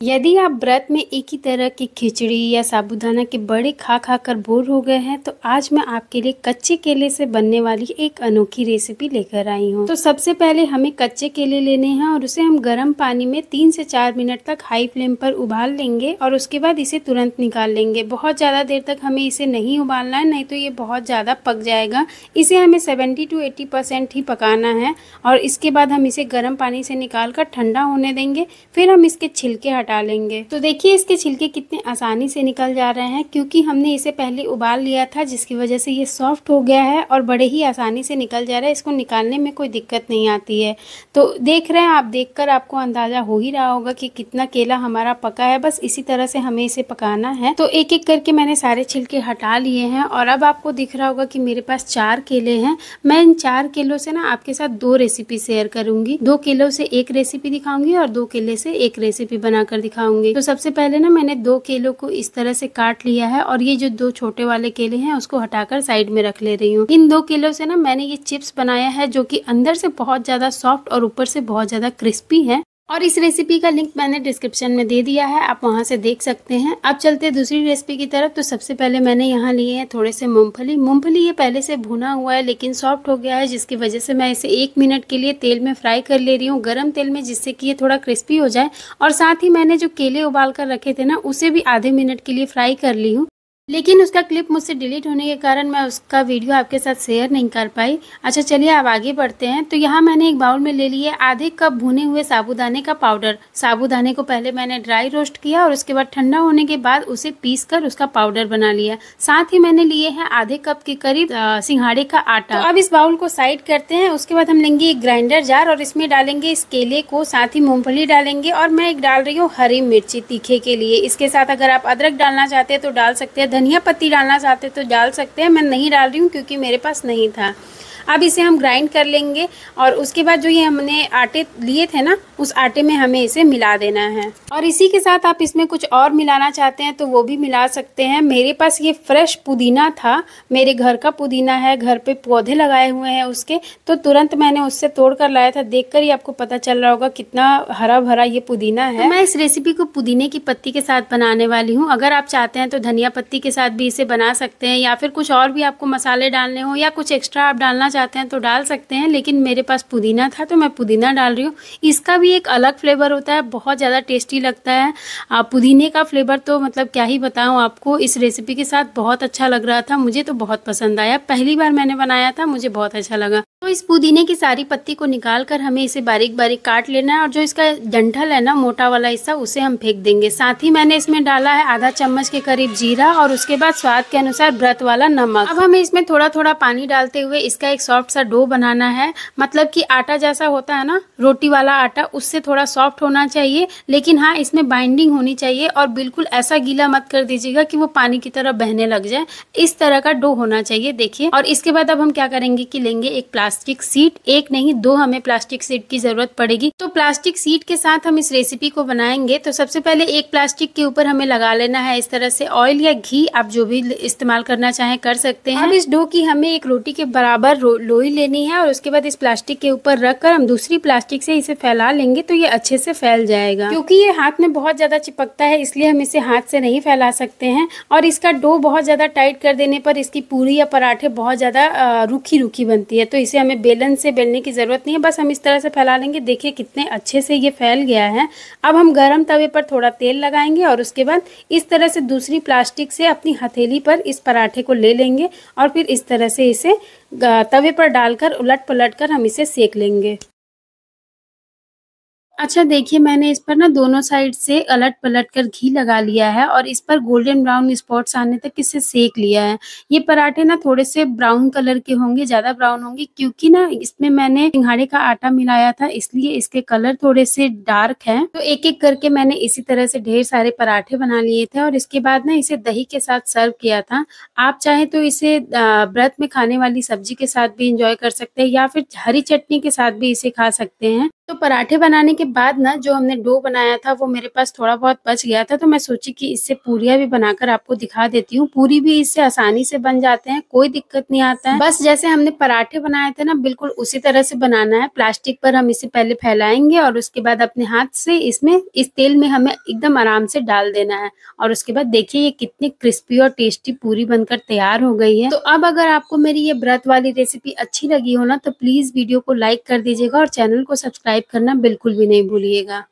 यदि आप व्रत में एक ही तरह की खिचड़ी या साबूदाना के बड़े खा खा कर बोर हो गए हैं तो आज मैं आपके लिए कच्चे केले से बनने वाली एक अनोखी रेसिपी लेकर आई हूँ। तो सबसे पहले हमें कच्चे केले लेने हैं और उसे हम गर्म पानी में 3 से 4 मिनट तक हाई फ्लेम पर उबाल लेंगे और उसके बाद इसे तुरंत निकाल लेंगे। बहुत ज़्यादा देर तक हमें इसे नहीं उबालना है, नहीं तो ये बहुत ज़्यादा पक जाएगा। इसे हमें 70 to 80% ही पकाना है और इसके बाद हम इसे गर्म पानी से निकाल कर ठंडा होने देंगे। फिर हम इसके छिलके हटा लेंगे। तो देखिए इसके छिलके कितने आसानी से निकल जा रहे हैं क्योंकि हमने इसे पहले उबाल लिया था, जिसकी वजह से ये सॉफ्ट हो गया है और बड़े ही आसानी से निकल जा रहा है। इसको निकालने में कोई दिक्कत नहीं आती है। तो देख रहे हैं आप, देखकर आपको अंदाजा हो ही रहा होगा कि कितना केला हमारा पका है। बस इसी तरह से हमें इसे पकाना है। तो एक एक करके मैंने सारे छिलके हटा लिए हैं और अब आपको दिख रहा होगा कि मेरे पास 4 केले हैं। मैं इन 4 केलों से ना आपके साथ 2 रेसिपी शेयर करूंगी। 2 केलों से एक रेसिपी दिखाऊंगी और 2 केले से एक रेसिपी बनाकर दिखाऊंगी। तो सबसे पहले ना मैंने 2 केलों को इस तरह से काट लिया है और ये जो 2 छोटे वाले केले हैं उसको हटाकर साइड में रख ले रही हूँ। इन 2 केलों से ना मैंने ये चिप्स बनाया है जो कि अंदर से बहुत ज्यादा सॉफ्ट और ऊपर से बहुत ज्यादा क्रिस्पी है। और इस रेसिपी का लिंक मैंने डिस्क्रिप्शन में दे दिया है, आप वहां से देख सकते हैं। अब चलते हैं दूसरी रेसिपी की तरफ। तो सबसे पहले मैंने यहाँ लिए हैं थोड़े से मूंगफली। ये पहले से भुना हुआ है लेकिन सॉफ्ट हो गया है, जिसकी वजह से मैं इसे 1 मिनट के लिए तेल में फ्राई कर ले रही हूँ, गरम तेल में, जिससे कि ये थोड़ा क्रिस्पी हो जाए। और साथ ही मैंने जो केले उबाल कर रखे थे ना, उसे भी आधे मिनट के लिए फ्राई कर ली हूँ, लेकिन उसका क्लिप मुझसे डिलीट होने के कारण मैं उसका वीडियो आपके साथ शेयर नहीं कर पाई। अच्छा चलिए अब आगे बढ़ते हैं। तो यहाँ मैंने एक बाउल में ले लिया आधे कप भुने हुए साबूदाने का पाउडर। साबूदाने को पहले मैंने ड्राई रोस्ट किया और उसके बाद ठंडा होने के बाद उसे पीस कर उसका पाउडर बना लिया। साथ ही मैंने लिए हैं आधे कप के करीब सिंघाड़े का आटा। तो अब इस बाउल को साइड करते हैं। उसके बाद हम लेंगे एक ग्राइंडर जार और इसमें डालेंगे इस केले को, साथ ही मूंगफली डालेंगे और मैं एक डाल रही हूँ हरी मिर्ची तीखे के लिए। इसके साथ अगर आप अदरक डालना चाहते हैं तो डाल सकते हैं, धनिया पत्ती डालना चाहते तो डाल सकते हैं। मैं नहीं डाल रही हूँ क्योंकि मेरे पास नहीं था। अब इसे हम ग्राइंड कर लेंगे और उसके बाद जो ये हमने आटे लिए थे ना, उस आटे में हमें इसे मिला देना है। और इसी के साथ आप इसमें कुछ और मिलाना चाहते हैं तो वो भी मिला सकते हैं। मेरे पास ये फ्रेश पुदीना था, मेरे घर का पुदीना है, घर पे पौधे लगाए हुए हैं उसके, तो तुरंत मैंने उससे तोड़ कर लाया था। देखकर ही आपको पता चल रहा होगा कितना हरा भरा ये पुदीना है। तो मैं इस रेसिपी को पुदीने की पत्ती के साथ बनाने वाली हूँ। अगर आप चाहते हैं तो धनिया पत्ती के साथ भी इसे बना सकते हैं, या फिर कुछ और भी आपको मसाले डालने हो या कुछ एक्स्ट्रा आप डालना चाहते हैं तो डाल सकते हैं, लेकिन मेरे पास पुदीना था तो मैं पुदीना डाल रही हूँ। इसका भी एक अलग फ्लेवर होता है, बहुत ज़्यादा टेस्टी लगता है। पुदीने का फ्लेवर तो मतलब क्या ही बताऊँ आपको, इस रेसिपी के साथ बहुत अच्छा लग रहा था। मुझे तो बहुत पसंद आया, पहली बार मैंने बनाया था, मुझे बहुत अच्छा लगा। तो इस पुदीने की सारी पत्ती को निकाल कर हमें इसे बारीक बारीक काट लेना है और जो इसका डंठल है ना, मोटा वाला हिस्सा, उसे हम फेंक देंगे। साथ ही मैंने इसमें डाला है आधा चम्मच के करीब जीरा और उसके बाद स्वाद के अनुसार व्रत वाला नमक। अब हमें इसमें थोड़ा थोड़ा पानी डालते हुए इसका एक सॉफ्ट सा डो बनाना है। मतलब कि आटा जैसा होता है ना, रोटी वाला आटा, उससे थोड़ा सॉफ्ट होना चाहिए, लेकिन हाँ इसमें बाइंडिंग होनी चाहिए और बिल्कुल ऐसा गीला मत कर दीजिएगा कि वो पानी की तरह बहने लग जाए। इस तरह का डो होना चाहिए, देखिए। और इसके बाद अब हम क्या करेंगे कि लेंगे एक प्लास्टिक शीट, एक नहीं 2 हमें प्लास्टिक शीट की जरूरत पड़ेगी। तो प्लास्टिक शीट के साथ हम इस रेसिपी को बनाएंगे। तो सबसे पहले एक प्लास्टिक के ऊपर हमें लगा लेना है इस तरह से ऑयल या घी, आप जो भी इस्तेमाल करना चाहें कर सकते हैं। अब इस डो की हमें एक रोटी के बराबर लोई लेनी है और उसके बाद इस प्लास्टिक के ऊपर रखकर हम दूसरी प्लास्टिक से इसे फैला लेंगे तो ये अच्छे से फैल जाएगा। क्योंकि ये हाथ में बहुत ज्यादा चिपकता है इसलिए हम इसे हाथ से नहीं फैला सकते हैं। और इसका डो बहुत ज्यादा टाइट कर देने पर इसकी पूरी या पराठे बहुत ज्यादा रूखी रूखी बनती है, तो इसे हमें बेलन से बेलने की जरूरत नहीं है, बस हम इस तरह से फैला लेंगे। देखिए कितने अच्छे से ये फैल गया है। अब हम गरम तवे पर थोड़ा तेल लगाएंगे और उसके बाद इस तरह से दूसरी प्लास्टिक से अपनी हथेली पर इस पराठे को ले लेंगे और फिर इस तरह से इसे तवे पर डालकर उलट पलट कर हम इसे सेक लेंगे। अच्छा देखिए, मैंने इस पर ना दोनों साइड से अलट पलट कर घी लगा लिया है और इस पर गोल्डन ब्राउन स्पॉट्स आने तक इसे सेक लिया है। ये पराठे ना थोड़े से ब्राउन कलर के होंगे, ज्यादा ब्राउन होंगे, क्योंकि ना इसमें मैंने सिंघाड़े का आटा मिलाया था, इसलिए इसके कलर थोड़े से डार्क हैं। तो एक एक करके मैंने इसी तरह से ढेर सारे पराठे बना लिए थे और इसके बाद ना इसे दही के साथ सर्व किया था। आप चाहे तो इसे व्रत में खाने वाली सब्जी के साथ भी इंजॉय कर सकते हैं या फिर हरी चटनी के साथ भी इसे खा सकते हैं। तो पराठे बनाने के बाद ना जो हमने डो बनाया था वो मेरे पास थोड़ा बहुत बच गया था, तो मैं सोची कि इससे पूरियाँ भी बनाकर आपको दिखा देती हूँ। पूरी भी इससे आसानी से बन जाते हैं, कोई दिक्कत नहीं आता है। बस जैसे हमने पराठे बनाए थे ना बिल्कुल उसी तरह से बनाना है। प्लास्टिक पर हम इसे पहले फैलाएँगे और उसके बाद अपने हाथ से इसमें इस तेल में हमें एकदम आराम से डाल देना है। और उसके बाद देखिए ये कितनी क्रिस्पी और टेस्टी पूरी बनकर तैयार हो गई है। तो अब अगर आपको मेरी ये व्रत वाली रेसिपी अच्छी लगी हो ना तो प्लीज़ वीडियो को लाइक कर दीजिएगा और चैनल को सब्सक्राइब करना बिल्कुल भी नहीं भूलिएगा।